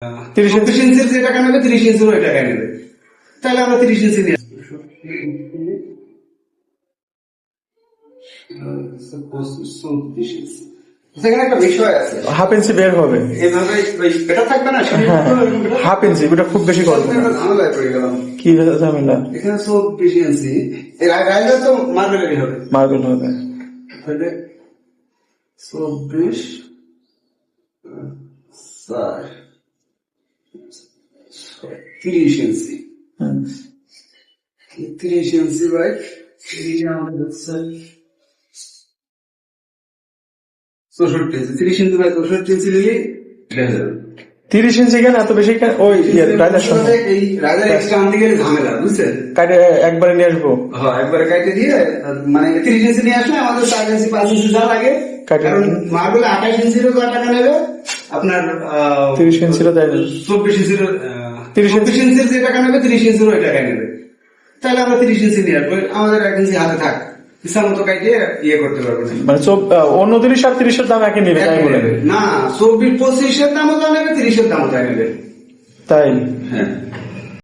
30 ইঞ্চির যে টাকা নেবে 30 ইঞ্চির ওই টাকায় নেবে, তাহলে আমরা 30 ইঞ্চি নিয়ে সেখানে একটা বিষয় আছে, হাফ ইঞ্চি বের হবে এইভাবে এটা থাকবে না, হাফ ইঞ্চি, ওটা খুব বেশি করবে না। ঝামেলায় পড়ে গেলাম। কি ঝামেলা? এখানে 24 ইঞ্চি, এর আগে তো মার্বেলেরই হবে, মার্বেল হবে। তাহলে 24 30 ইঞ্চি, 30 ইঞ্চি বাই 30 আমাদের হচ্ছে 64 ইঞ্চি, 30 ইঞ্চি বাই 64 ইঞ্চি নিলে 30 ইঞ্চি কেন এত বেশি? ওই রাইডার সঙ্গে এই রাইডার এক্সট্রা আনতে গেলে ঝামেলা, বুঝছেন? কাটে একবারে নিয়ে আসবো। হ্যাঁ, একবারে কাটে দিয়ে মানে 30 ইঞ্চি নিয়ে আসলে আমাদের 4 ইঞ্চি 5 ইঞ্চি যা লাগে, কারণ মার্বেল 28 ইঞ্চিরও টাকা নেবে আপনার, 30 ইঞ্চিরও দেয় 24 ইঞ্চির 30 ইঞ্চির যে টাকা নেবে 30 ইঞ্চির ওই টাকায় নেবে, তাহলে আমরা 30 ইঞ্চি নিয়ে আসবো, আমাদের 1 ইঞ্চি হাতে থাক, ইচ্ছা মতো কাটে ইয়ে করতে পারবো না। মানে অন্য 30 আর 30 এর দাম একই নেবে তাই বলে না, 24 25 এর দামও যা নেবে 30 এর দামও তাই নেবে। তাই? হ্যাঁ।